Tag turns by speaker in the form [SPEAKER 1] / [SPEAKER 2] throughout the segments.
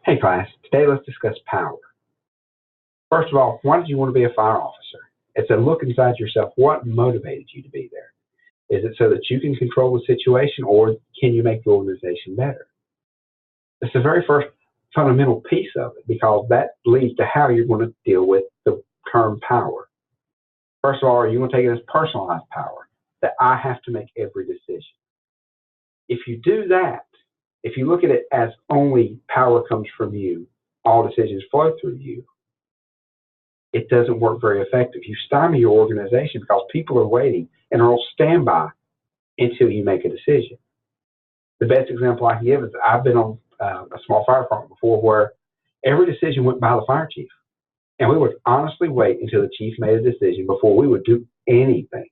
[SPEAKER 1] Hey class, today let's discuss power. First of all, why did you want to be a fire officer? It's a look inside yourself. What motivated you to be there? Is it so that you can control the situation, or can you make the organization better? It's the very first fundamental piece of it, because that leads to how you're going to deal with the term power. First of all, are you going to take it as personalized power, that I have to make every decision? If you do that, if you look at it as only power comes from you, all decisions flow through you, it doesn't work very effective. You stymie your organization because people are waiting and are on standby until you make a decision. The best example I can give is I've been on a small fire department before where every decision went by the fire chief. And we would honestly wait until the chief made a decision before we would do anything.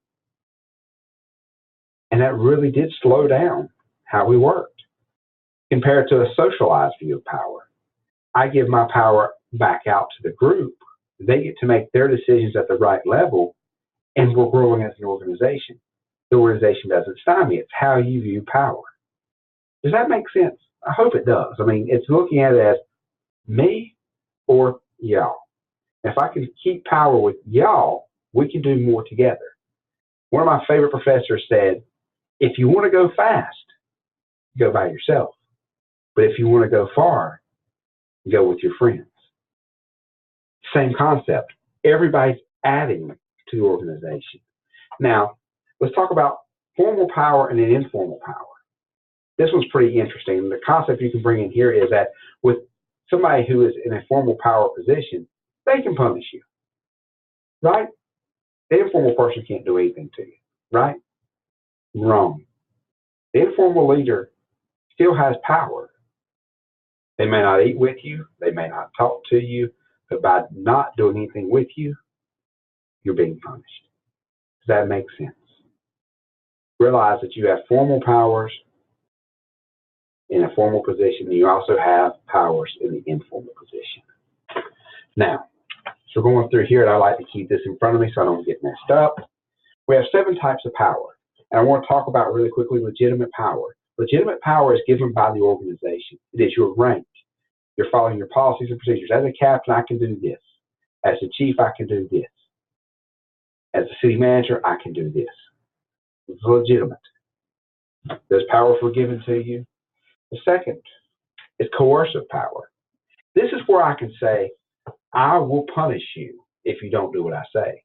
[SPEAKER 1] And that really did slow down how we worked. Compared to a socialized view of power, I give my power back out to the group. They get to make their decisions at the right level, and we're growing as an organization. The organization doesn't stymie. It's how you view power. Does that make sense? I hope it does. I mean, it's looking at it as me or y'all. If I can keep power with y'all, we can do more together. One of my favorite professors said, if you want to go fast, go by yourself. But if you want to go far, go with your friends. Same concept. Everybody's adding to the organization. Now, let's talk about formal power and then informal power. This one's pretty interesting. The concept you can bring in here is that with somebody who is in a formal power position, they can punish you, right? The informal person can't do anything to you, right? Wrong. The informal leader still has power. They may not eat with you, they may not talk to you, but by not doing anything with you, you're being punished. Does that make sense? Realize that you have formal powers in a formal position, and you also have powers in the informal position. Now, so we're going through here, and I like to keep this in front of me so I don't get messed up. We have 7 types of power, and I want to talk about really quickly legitimate power. Legitimate power is given by the organization. It is your rank. You're following your policies and procedures. As a captain, I can do this. As a chief, I can do this. As a city manager, I can do this. It's legitimate. Those powers were given to you. The second is coercive power. This is where I can say, I will punish you if you don't do what I say.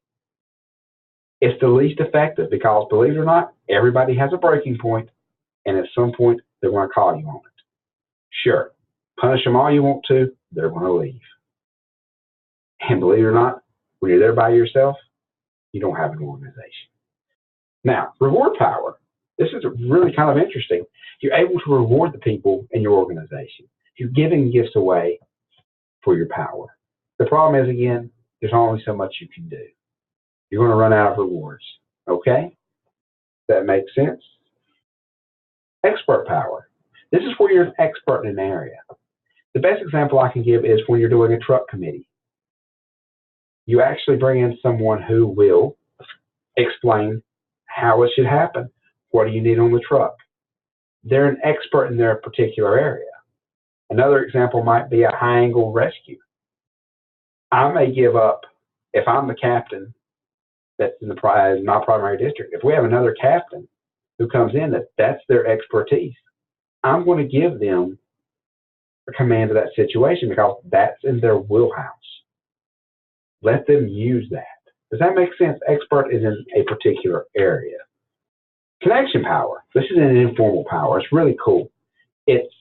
[SPEAKER 1] It's the least effective because, believe it or not, everybody has a breaking point, and at some point, they're going to call you on it. Sure, punish them all you want to, they're going to leave. And believe it or not, when you're there by yourself, you don't have an organization. Now, reward power. This is really kind of interesting. You're able to reward the people in your organization. You're giving gifts away for your power. The problem is, again, there's only so much you can do. You're going to run out of rewards. Okay? That makes sense? Expert power. This is where you're an expert in an area. The best example I can give is when you're doing a truck committee. You actually bring in someone who will explain how it should happen. What do you need on the truck? They're an expert in their particular area. Another example might be a high-angle rescue. I may give up, if I'm the captain that's in my primary district, if we have another captain who comes in that's their expertise, I'm going to give them a command of that situation because that's in their wheelhouse. Let them use that. Does that make sense? Expert is in a particular area. Connection power. This is an informal power. It's really cool. It's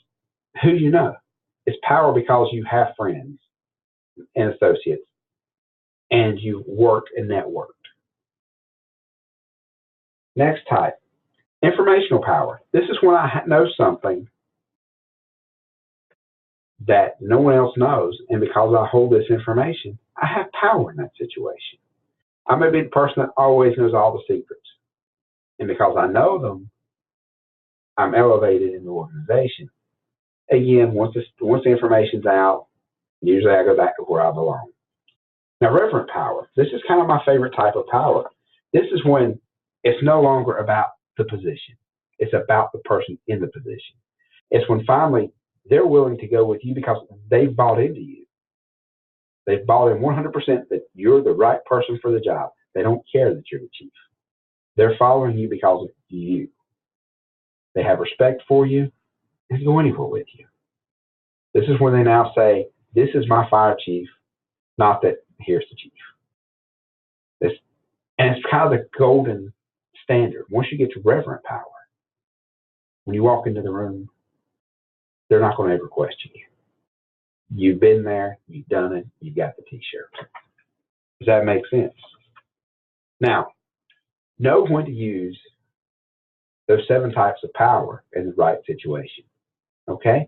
[SPEAKER 1] who you know. It's power because you have friends and associates, and you worked and networked. Next type, informational power. This is when I know something that no one else knows, and because I hold this information, I have power in that situation. I may be the person that always knows all the secrets, and because I know them, I'm elevated in the organization. Again, once the information's out, usually I go back to where I belong. Now, reverent power. This is kind of my favorite type of power. This is when it's no longer about the position. It's about the person in the position. It's when finally they're willing to go with you because they've bought into you. They've bought in 100% that you're the right person for the job. They don't care that you're the chief. They're following you because of you. They have respect for you and go anywhere with you. This is when they now say, this is my fire chief, not that here's the chief. And it's kind of the golden standard. Once you get to reverent power, when you walk into the room, they're not going to ever question you. You've been there, you've done it, you got the t-shirt. Does that make sense? Now, know when to use those 7 types of power in the right situation. Okay?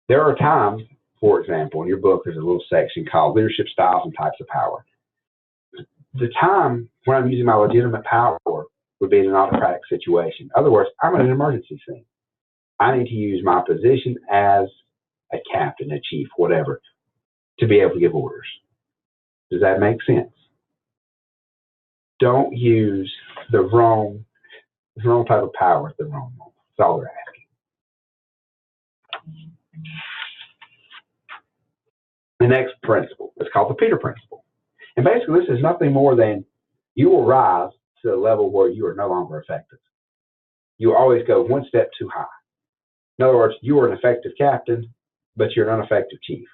[SPEAKER 1] There are times, for example, in your book, there's a little section called Leadership Styles and Types of Power. The time when I'm using my legitimate power would be in an autocratic situation. In other words, I'm in an emergency scene. I need to use my position as a captain, a chief, whatever, to be able to give orders. Does that make sense? Don't use the wrong type of power at the wrong moment. That's all they're asking. The next principle is called the Peter Principle. And basically, this is nothing more than you will rise to a level where you are no longer effective. You always go one step too high. In other words, you are an effective captain, but you're an ineffective chief.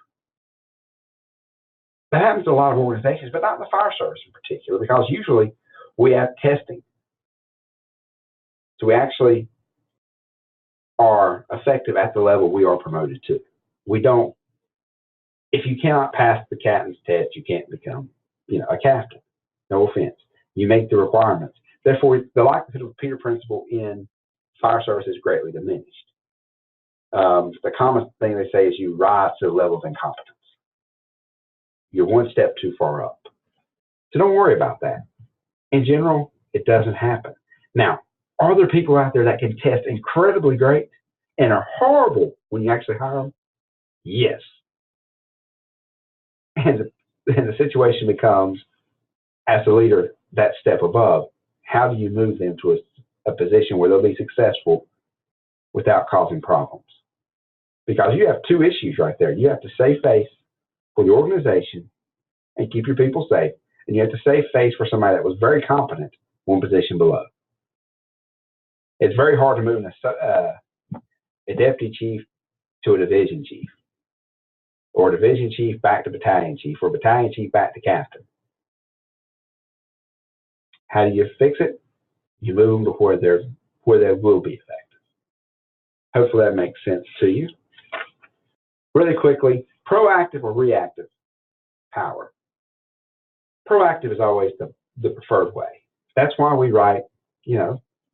[SPEAKER 1] That happens to a lot of organizations, but not in the fire service in particular, because usually we have testing. So we actually are effective at the level we are promoted to. We don't, if you cannot pass the captain's test, you can't become, a captain. No offense. You make the requirements. Therefore, the likelihood of the Peter Principle in fire service is greatly diminished. The common thing they say is you rise to the level of incompetence. You're one step too far up. So don't worry about that. In general, it doesn't happen. Now, are there people out there that can test incredibly great and are horrible when you actually hire them? Yes. And the situation becomes, as the leader, that step above, how do you move them to a position where they'll be successful without causing problems? Because you have 2 issues right there. You have to save face for the organization and keep your people safe, and you have to save face for somebody that was very competent one position below. It's very hard to move a deputy chief to a division chief, or a division chief back to battalion chief, or battalion chief back to captain. How do you fix it? You move them to where they will be effective. Hopefully that makes sense to you. Really quickly, proactive or reactive power. Proactive is always the preferred way. That's why we write,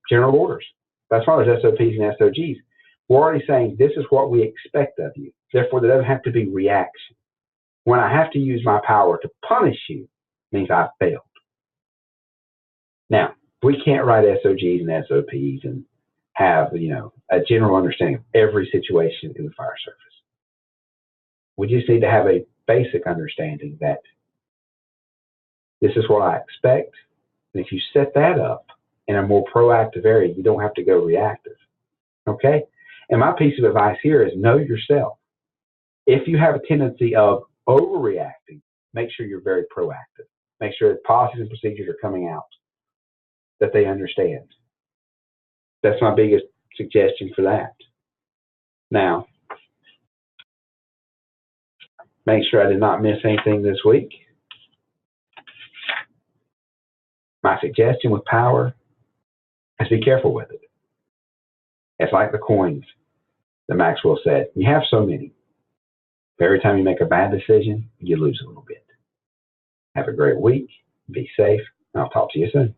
[SPEAKER 1] general orders. That's why there's SOPs and SOGs. We're already saying this is what we expect of you. Therefore, there doesn't have to be reaction. When I have to use my power to punish you, means I failed. Now, we can't write SOGs and SOPs and have, a general understanding of every situation in the fire service. We just need to have a basic understanding that this is what I expect. And if you set that up in a more proactive area, you don't have to go reactive. Okay? And my piece of advice here is know yourself. If you have a tendency of overreacting, make sure you're very proactive. Make sure that policies and procedures are coming out that they understand. That's my biggest suggestion for that. Now, make sure I did not miss anything this week. My suggestion with power is be careful with it. It's like the coins that Maxwell said. You have so many. Every time you make a bad decision, you lose a little bit. Have a great week. Be safe. And I'll talk to you soon.